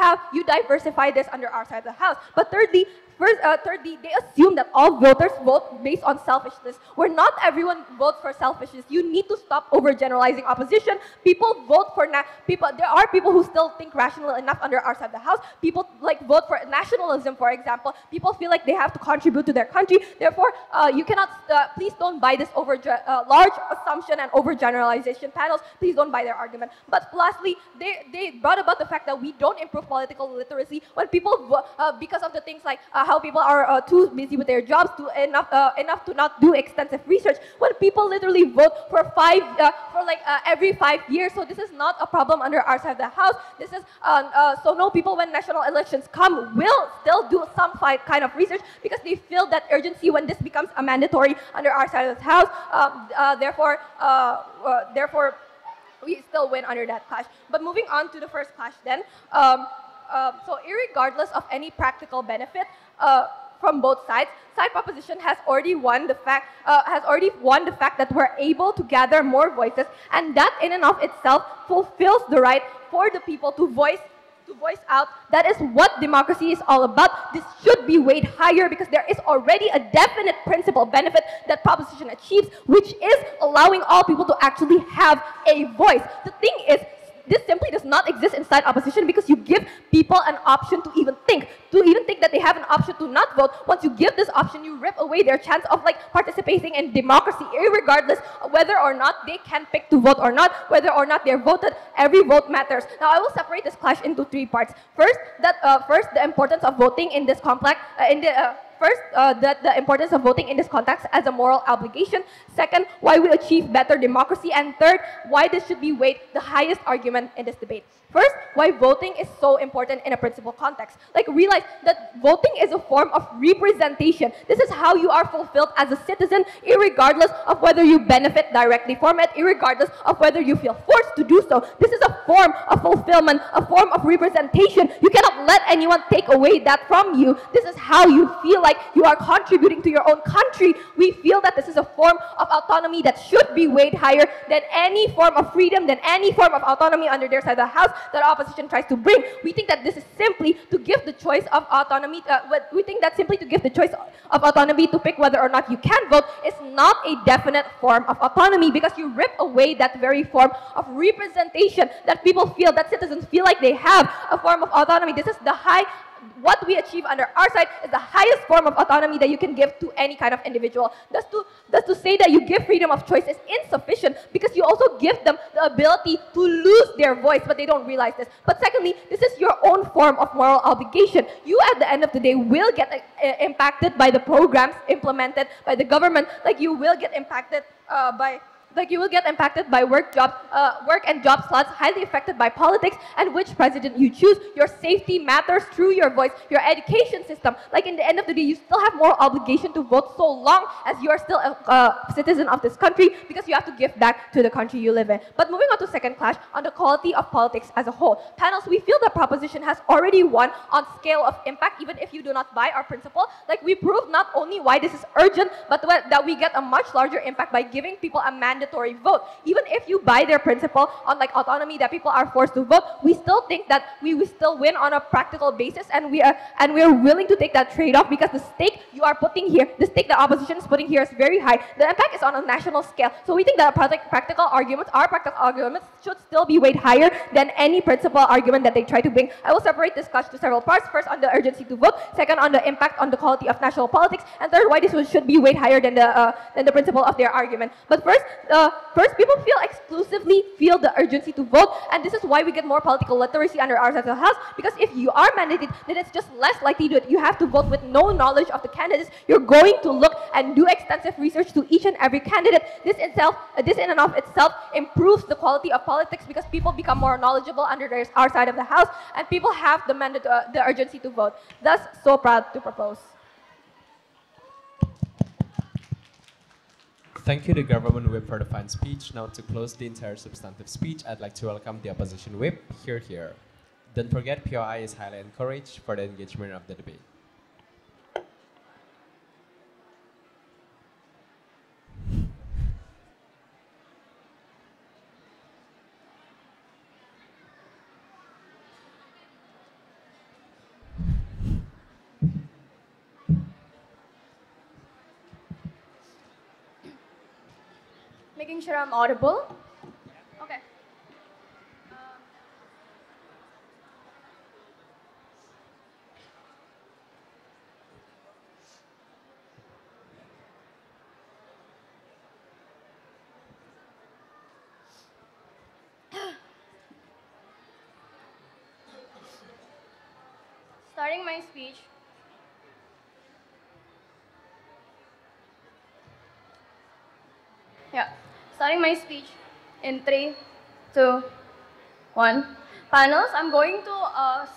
diversify this under our side of the house. But thirdly, they assume that all voters vote based on selfishness, where not everyone votes for selfishness. You need to stop overgeneralizing opposition. People vote for there are people who still think rational enough under our side of the house. People like vote for nationalism, for example. People feel like they have to contribute to their country. Therefore, you cannot. Please don't buy this large assumption and overgeneralization panels. Please don't buy their argument. But lastly, they brought about the fact that we don't improve political literacy when people because of the things like how people are too busy with their jobs enough to not do extensive research. When people literally vote for every 5 years, so this is not a problem under our side of the house. This is so no, people when national elections come will still do some kind of research, because they feel that urgency when this becomes a mandatory under our side of the house. Therefore, we still win under that clash. But moving on to the first clash, then. So irregardless of any practical benefit from both sides, side proposition has already won the fact that we're able to gather more voices, and that in and of itself fulfills the right for the people to voice out. That is what democracy is all about. This should be weighed higher, because there is already a definite principal benefit that proposition achieves, which is allowing all people to actually have a voice. The thing is, this simply does not exist inside opposition, because you give people an option to even think that they have an option to not vote. Once you give this option, you rip away their chance of like participating in democracy, irregardless of whether or not they can pick to vote or not, whether or not they're voted. Every vote matters. Now I will separate this clash into 3 parts. First, the importance of voting in this complex the importance of voting in this context as a moral obligation. Second, why we achieve better democracy. And third, why this should be weighed the highest argument in this debate. First, why voting is so important in a principal context. Like, realize that voting is a form of representation. This is how you are fulfilled as a citizen, irregardless of whether you benefit directly from it, irregardless of whether you feel forced to do so. This is a form of fulfillment, a form of representation. You cannot let anyone take away that from you. This is how you feel like you are contributing to your own country. We feel that this is a form of autonomy that should be weighed higher than any form of freedom, than any form of autonomy under their side of the house that opposition tries to bring. We think that this is simply to give the choice of autonomy, we think that simply to give the choice of autonomy to pick whether or not you can vote is not a definite form of autonomy, because you rip away that very form of representation that people feel, that citizens feel like they have a form of autonomy. This is what we achieve under our side is the highest form of autonomy that you can give to any kind of individual. Thus to say that you give freedom of choice is insufficient, because you also give them the ability to lose their voice, but they don't realize this. But secondly, this is your own form of moral obligation. You, at the end of the day, will get impacted by the programs implemented by the government. Like, you will get impacted by work and job slots, highly affected by politics and which president you choose. Your safety matters through your voice, your education system. Like, in the end of the day, you still have moral obligation to vote so long as you are still a citizen of this country, because you have to give back to the country you live in. But moving on to second clash, on the quality of politics as a whole. Panels, we feel the proposition has already won on scale of impact, even if you do not buy our principle. Like, we prove not only why this is urgent, but that we get a much larger impact by giving people a mandatory vote. Even if you buy their principle on like autonomy, that people are forced to vote, we still think that we will still win on a practical basis, and we are willing to take that trade-off, because the stake you are putting here, the stake the opposition is putting here is very high. The impact is on a national scale. So we think that our practical arguments should still be weighed higher than any principal argument that they try to bring. I will separate this clash to several parts. First, on the urgency to vote. Second, on the impact on the quality of national politics. And third, why this should be weighed higher than the principle of their argument. But first, people exclusively feel the urgency to vote, and this is why we get more political literacy under our side of the house, because if you are mandated, then it's just less likely that you have to vote with no knowledge of the candidates. You're going to look and do extensive research to each and every candidate. This in and of itself improves the quality of politics, because people become more knowledgeable under our side of the house, and people have the urgency to vote. Thus, so proud to propose. Thank you to Government Whip for the fine speech. Now, to close the entire substantive speech, I'd like to welcome the Opposition Whip. Here. Don't forget, POI is highly encouraged for the engagement of the debate. Making sure I'm audible. Okay. Starting my speech. Starting my speech in 3, 2, 1. Panels, I'm going to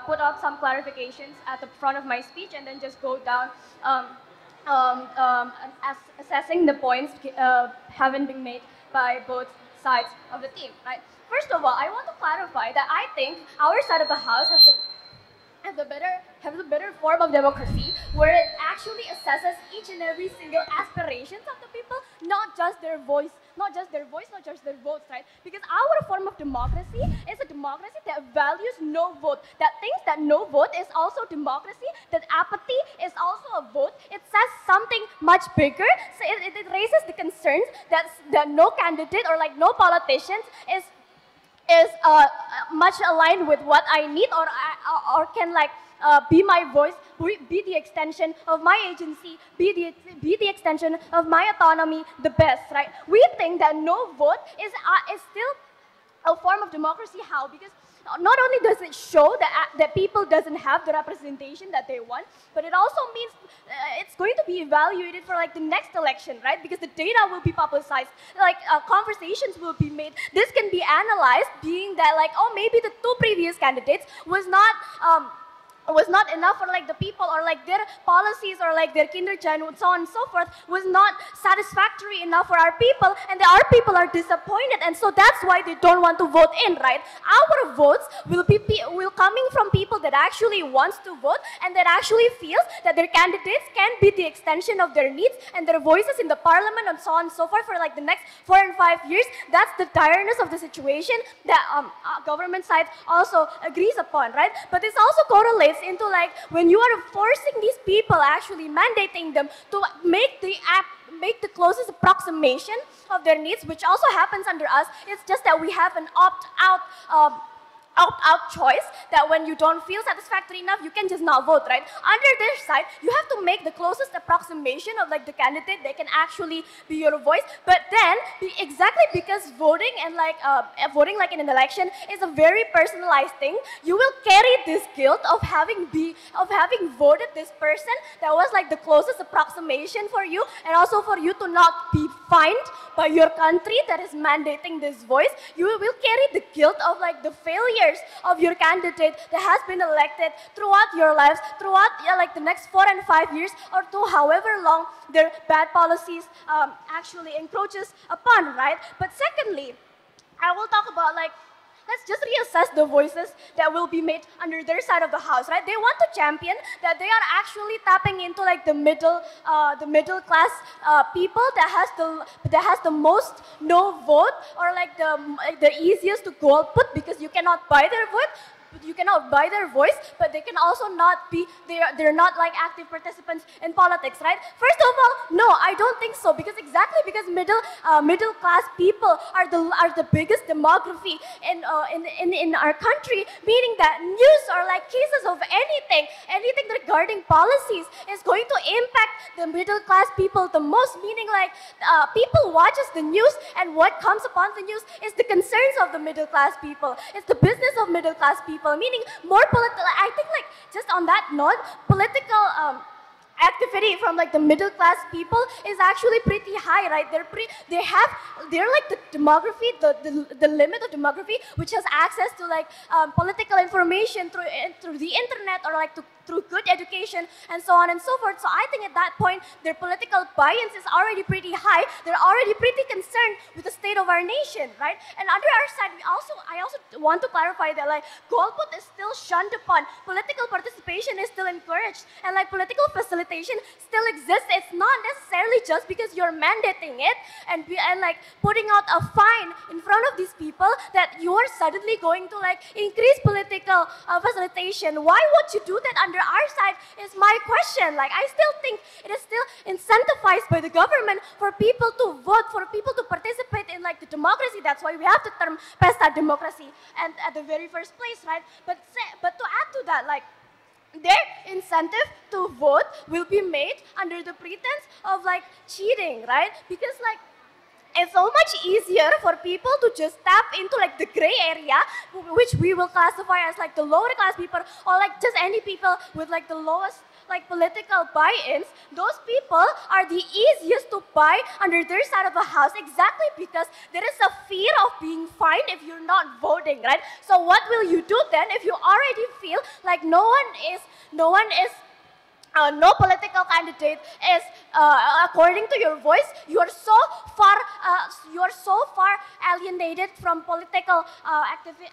put up some clarifications at the front of my speech, and then just go down assessing the points having been made by both sides of the team. Right? First of all, I want to clarify that I think our side of the house has the better form of democracy, where it actually assesses each and every single aspirations of the people, not just their voice, not just their votes, right? Because our form of democracy is a democracy that values no vote, that thinks that no vote is also democracy, that apathy is also a vote. It says something much bigger. So it raises the concerns that no candidate or like no politicians is much aligned with what I need, or can like be my voice, be the extension of my agency, be the extension of my autonomy the best, right? We think that no vote is still a form of democracy. How? Because not only does it show that people doesn't have the representation that they want, but it also means it's going to be evaluated for like the next election, right? Because the data will be publicized, like conversations will be made. This can be analyzed, being that like, oh, maybe the two previous candidates was not enough for like the people, or like their policies or like their kindergarten and so on and so forth was not satisfactory enough for our people, and our people are disappointed, and so that's why they don't want to vote in, right? Our votes will coming from people that actually wants to vote and that actually feels that their candidates can be the extension of their needs and their voices in the parliament and so on and so forth for like the next 4 and 5 years. That's the tiredness of the situation that government side also agrees upon, right? But this also correlates into like when you are forcing these people, actually mandating them to make the closest approximation of their needs, which also happens under us. It's just that we have an opt-out choice, that when you don't feel satisfactory enough, you can just not vote, right? Under their side, you have to make the closest approximation of like the candidate that can actually be your voice. But then, exactly because voting and like voting like in an election is a very personalized thing, you will carry this guilt of having voted this person that was like the closest approximation for you, and also for you to not be fined by your country that is mandating this voice. You will carry the guilt of like the failures of your candidate that has been elected throughout your lives, throughout like the next 4 and 5 years, or to however long their bad policies actually encroaches upon, right? But secondly, I will talk about like, let's just reassess the voices that will be made under their side of the house, right? They want to champion that they are actually tapping into like the middle class people that has the most no vote, or like the easiest to go output, because you cannot buy their vote. You cannot buy their voice, but they can also not be, they're not like active participants in politics, right? First of all, no, I don't think so, because middle class people are the biggest demography in our country, meaning that news or like cases of anything regarding policies is going to impact the middle class people the most, meaning like people watches the news, and what comes upon the news is the concerns of the middle class people. It's the business of middle class people, meaning more political. I think like just on that note, political activity from like the middle class people is actually pretty high, right? They're like the demography, the limit of demography, which has access to like political information through the internet, or like through good education and so on and so forth. So I think at that point, their political buy-ins is already pretty high. They're already pretty concerned with the state of our nation, right? And under our side, I also want to clarify that like golput is still shunned upon. Political participation is still encouraged, and like political facilitation still exists. It's not necessarily just because you're mandating it and like putting out a fine in front of these people that you are suddenly going to like increase political facilitation. Why would you do that under our side is my question. Like, I still think it is still incentivized by the government for people to vote, for people to participate in like the democracy. That's why we have the term pesta democracy and at the very first place, right? But to add to that, like, their incentive to vote will be made under the pretense of like cheating, right? Because like, it's so much easier for people to just tap into like the gray area, which we will classify as like the lower class people, or like just any people with like the lowest like political buy-ins. Those people are the easiest to buy under their side of the house, exactly because there is a fear of being fined if you're not voting, right? So what will you do then if you already feel like no political candidate is according to your voice? You are so far alienated from political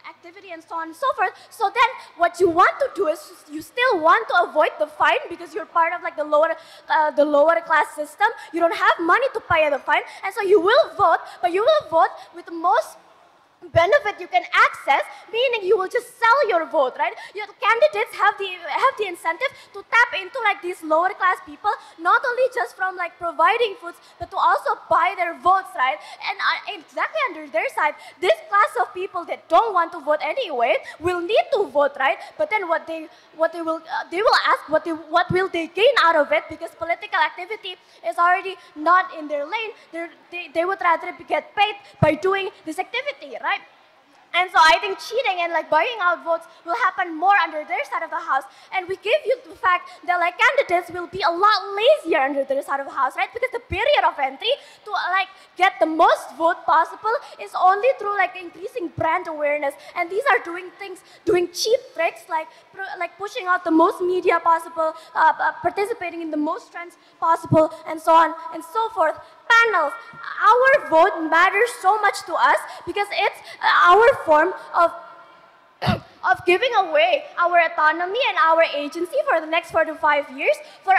activity and so on and so forth. So then what you want to do is you still want to avoid the fine because you're part of like the lower class system. You don't have money to pay the fine, and so you will vote, but you will vote with the most benefit you can access, meaning you will just sell your vote, right? Your candidates have the incentive to tap into like these lower class people, not only just from like providing foods, but to also buy their votes, right? And exactly under their side, this class of people that don't want to vote anyway will need to vote, right? But then they will ask what will they gain out of it, because political activity is already not in their lane. They would rather get paid by doing this activity, right? And so I think cheating and like buying out votes will happen more under their side of the house. And we give you the fact that like candidates will be a lot lazier under their side of the house, right? Because the barrier of entry to like get the most vote possible is only through like increasing brand awareness. And these are doing things, doing cheap tricks like pushing out the most media possible, participating in the most trends possible, and so on and so forth. Panels, our vote matters so much to us because it's our form of giving away our autonomy and our agency for the next 4 to 5 years for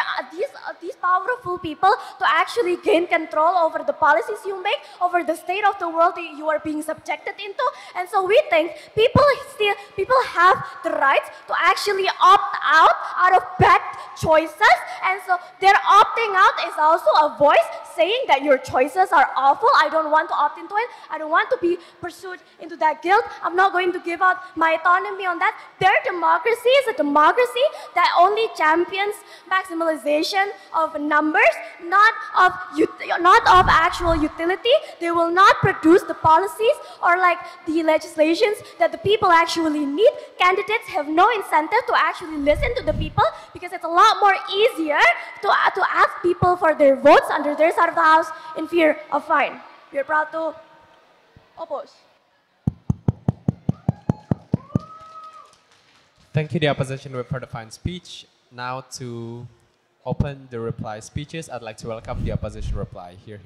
these powerful people to actually gain control over the policies you make, over the state of the world that you are being subjected into. And so we think people have the right to actually opt out of bad choices. And so their opting out is also a voice saying that your choices are awful. I don't want to opt into it. I don't want to be pursued into that guilt. I'm not going to give out my autonomy on that. Their democracy is a democracy that only champions maximalization of numbers, not of actual utility. They will not produce the policies or like the legislations that the people actually need. Candidates have no incentive to actually listen to the people because it's a lot more easier to ask people for their votes under their side of the house in fear of fine. We are proud to oppose. Thank you, the opposition whip, for the fine speech. Now to open the reply speeches, I'd like to welcome the opposition reply. Here.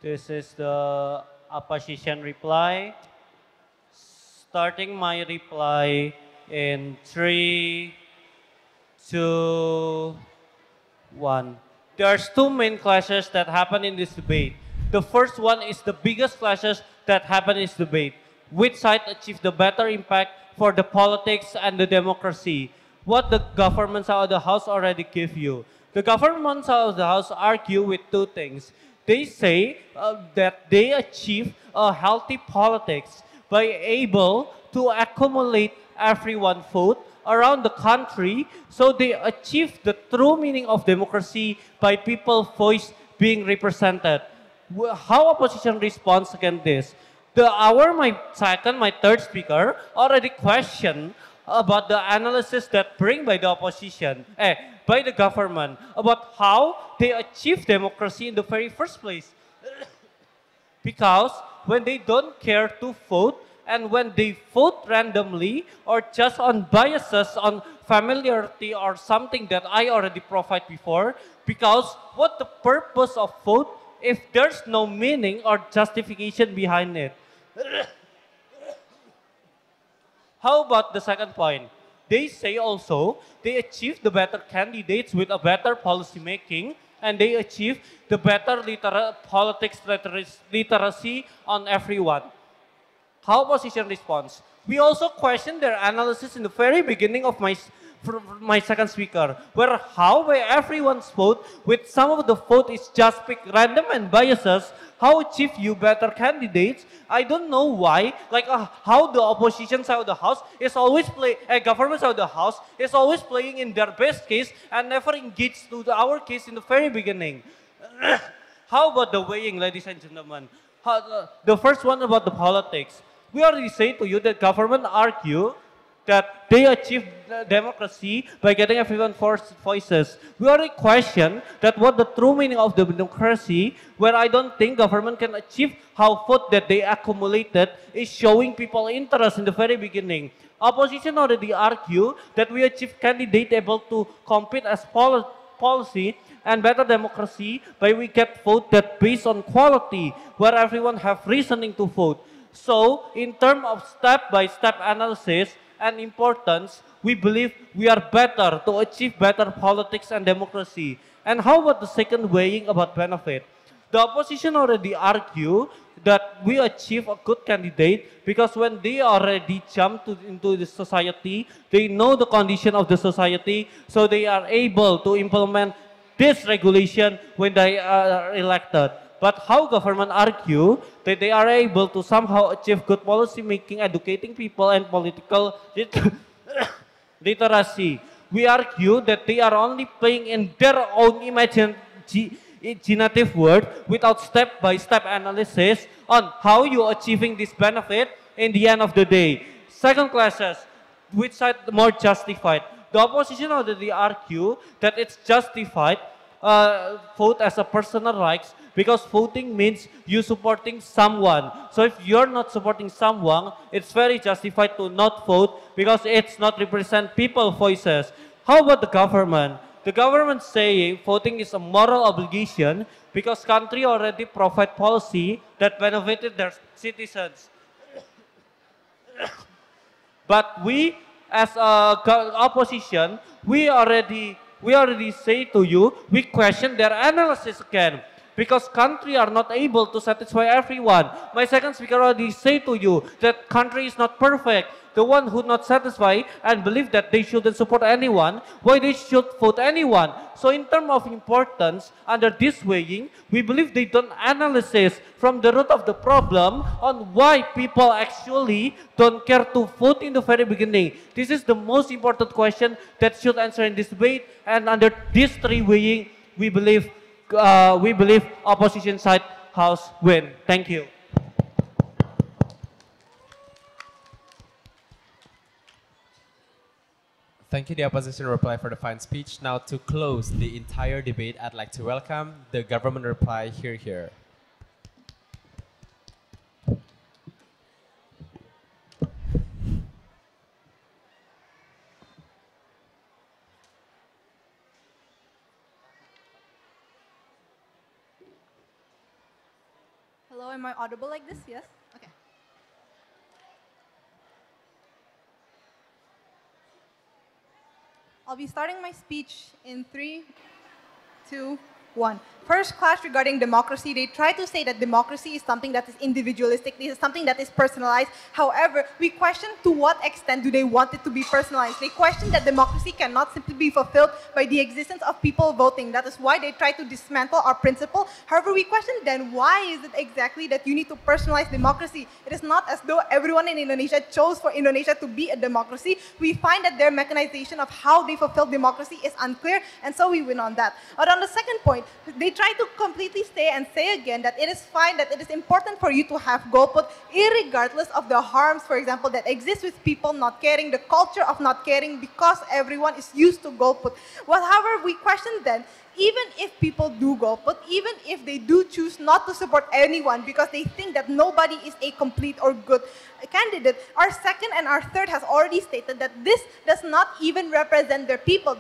This is the opposition reply. Starting my reply in 3, 2, 1. There's two main clashes that happen in this debate. The first one is the biggest clashes that happen in this debate. Which side achieves the better impact for the politics and the democracy? What the government side of the house already give you. The government side of the house argue with two things. They say that they achieve a healthy politics by able to accumulate everyone's vote around the country, so they achieve the true meaning of democracy by people's voice being represented. How opposition responds against this? My third speaker already questioned about the analysis that bring by the opposition, by the government, about how they achieve democracy in the very first place. Because when they don't care to vote, and when they vote randomly or just on biases, on familiarity or something that I already provide before, because what the purpose of vote if there's no meaning or justification behind it? How about the second point? They say also they achieve the better candidates with a better policy making, and they achieve the better politics literacy on everyone. How opposition responds? We also question their analysis in the very beginning of my second speaker, where how by everyone's vote, with some of the vote is just picked random and biases, how achieve you better candidates? I don't know why, like how the opposition side of the house is always government side of the house is always playing in their best case and never engaged to our case in the very beginning. How about the weighing, ladies and gentlemen? The first one about the politics. We already say to you that government argue that they achieve democracy by getting everyone's voices. We already question that what the true meaning of the democracy, where I don't think government can achieve how vote that they accumulated is showing people interest in the very beginning. Opposition already argue that we achieve candidate able to compete as policy and better democracy by we get vote that based on quality, where everyone have reasoning to vote. So, in terms of step-by-step analysis and importance, we believe we are better to achieve better politics and democracy. And how about the second weighing about benefit? The opposition already argue that we achieve a good candidate because when they already jump into the society, they know the condition of the society, so they are able to implement this regulation when they are elected. But how government argue that they are able to somehow achieve good policy making, educating people and political literacy? We argue that they are only playing in their own imaginative world without step-by-step analysis on how you achieving this benefit in the end of the day. Second classes, which side more justified? The opposition already argue that it's justified vote as a personal rights because voting means you supporting someone. So if you're not supporting someone, it's very justified to not vote because it's not represent people voices. How about the government? The government saying voting is a moral obligation because country already provide policy that benefited their citizens. But we as a opposition, we already say to you, we question their analysis again. Because country are not able to satisfy everyone. My second speaker already say to you that country is not perfect. The one who not satisfy and believe that they shouldn't support anyone, why they should vote anyone? So in terms of importance, under this weighing, we believe they don't analysis from the root of the problem on why people actually don't care to vote in the very beginning. This is the most important question that should answer in this debate. And under this three weighing, we believe opposition side house win. Thank you. Thank you, the opposition reply for the fine speech. Now to close the entire debate, I'd like to welcome the government reply here. Hello, am I audible like this? Yes? Okay. I'll be starting my speech in 3, 2, 1. First class regarding democracy, they try to say that democracy is something that is individualistic, this is something that is personalized. However, we question to what extent do they want it to be personalized. They question that democracy cannot simply be fulfilled by the existence of people voting. That is why they try to dismantle our principle. However, we question then why is it exactly that you need to personalize democracy? It is not as though everyone in Indonesia chose for Indonesia to be a democracy. We find that their mechanization of how they fulfill democracy is unclear, and so we win on that. But on the second point, they try to completely say again that it is fine, that it is important for you to have golput, irregardless of the harms, for example, that exist with people not caring, the culture of not caring, because everyone is used to golput. Well, however, we question then, even if people do golput, even if they do choose not to support anyone because they think that nobody is a complete or good candidate, our second and our third has already stated that this does not even represent their people.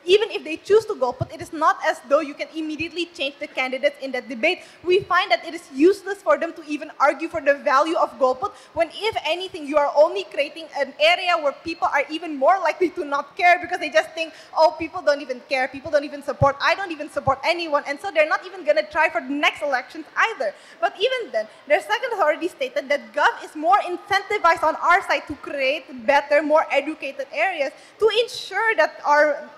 Even if they choose to golput, it is not as though you can immediately change the candidates in that debate. We find that it is useless for them to even argue for the value of golput when, if anything, you are only creating an area where people are even more likely to not care because they just think, oh, people don't even care, people don't even support, I don't even support anyone, and so they're not even going to try for the next elections either. But even then, their second has already stated that Gov is more incentivized on our side to create better, more educated areas to ensure that our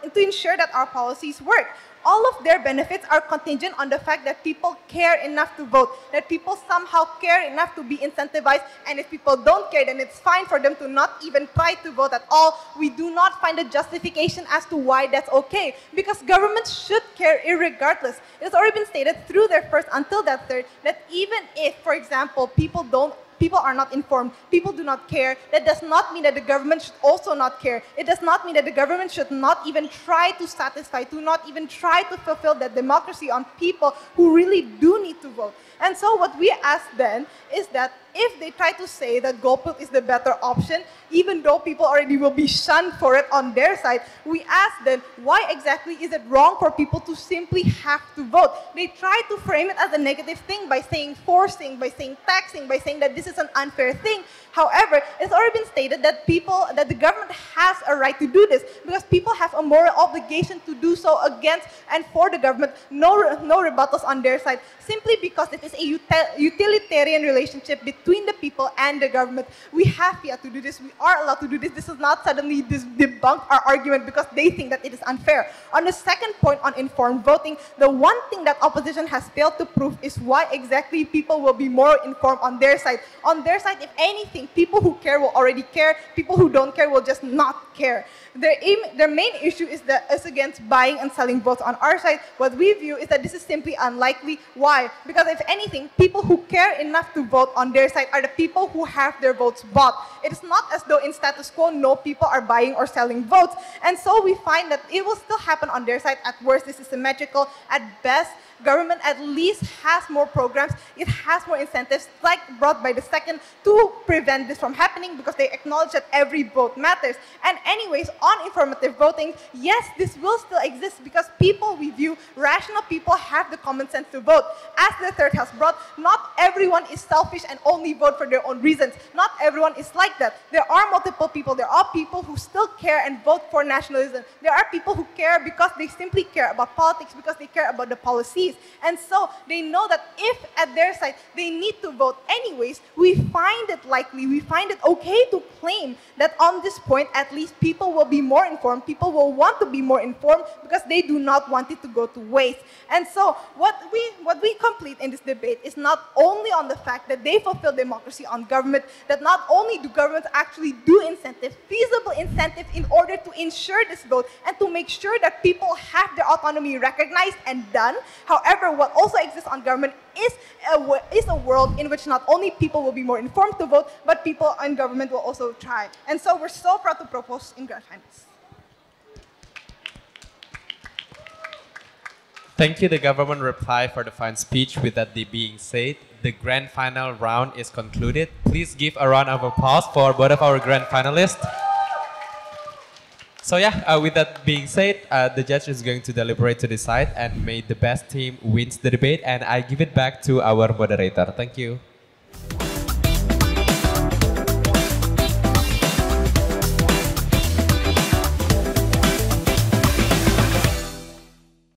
policies work. All of their benefits are contingent on the fact that people care enough to vote, that people somehow care enough to be incentivized, and if people don't care, then it's fine for them to not even try to vote at all. We do not find a justification as to why that's okay, because governments should care irregardless. It's already been stated through their first until that third that even if, for example, people are not informed, people do not care, that does not mean that the government should also not care. It does not mean that the government should not even try to satisfy, to not even try to fulfill that democracy on people who really do need to vote. And so what we ask then is that if they try to say that golput is the better option, even though people already will be shunned for it on their side, we ask then, why exactly is it wrong for people to simply have to vote? They try to frame it as a negative thing by saying forcing, by saying taxing, by saying that this is an unfair thing. However, it's already been stated that the government has a right to do this because people have a moral obligation to do so against and for the government. No rebuttals on their side, simply because it is a utilitarian relationship between between the people and the government. We have yet to do this. We are allowed to do this. This is not suddenly debunk our argument because they think that it is unfair. On the second point on informed voting, the one thing that opposition has failed to prove is why exactly people will be more informed on their side. On their side, if anything, people who care will already care. People who don't care will just not care. Their main issue is against buying and selling votes. On our side, what we view is that this is simply unlikely. Why? Because if anything, people who care enough to vote on their side are the people who have their votes bought. It is not as though in status quo, no people are buying or selling votes. And so we find that it will still happen on their side. At worst, this is symmetrical. At best, government at least has more programs, it has more incentives like brought by the second to prevent this from happening because they acknowledge that every vote matters. And anyways, on informative voting, yes, this will still exist because people we view, rational people have the common sense to vote. As the third has brought, not everyone is selfish and only vote for their own reasons. Not everyone is like that. There are multiple people. There are people who still care and vote for nationalism. There are people who care because they simply care about politics, because they care about the policies. And so they know that if at their side they need to vote anyways, we find it likely, we find it okay to claim that on this point at least people will be more informed, people will want to be more informed because they do not want it to go to waste. And so what we complete in this debate is not only on the fact that they fulfill democracy on government, that not only do governments actually do incentives, feasible incentives in order to ensure this vote and to make sure that people have their autonomy recognized and done. However, what also exists on government is a world in which not only people will be more informed to vote, but people in government will also try. And so we're so proud to propose in grand finals. Thank you, the government reply for the fine speech. With that being said, the grand final round is concluded. Please give a round of applause for both of our grand finalists. So yeah, with that being said, the judge is going to deliberate to decide and may the best team wins the debate, and I give it back to our moderator. Thank you.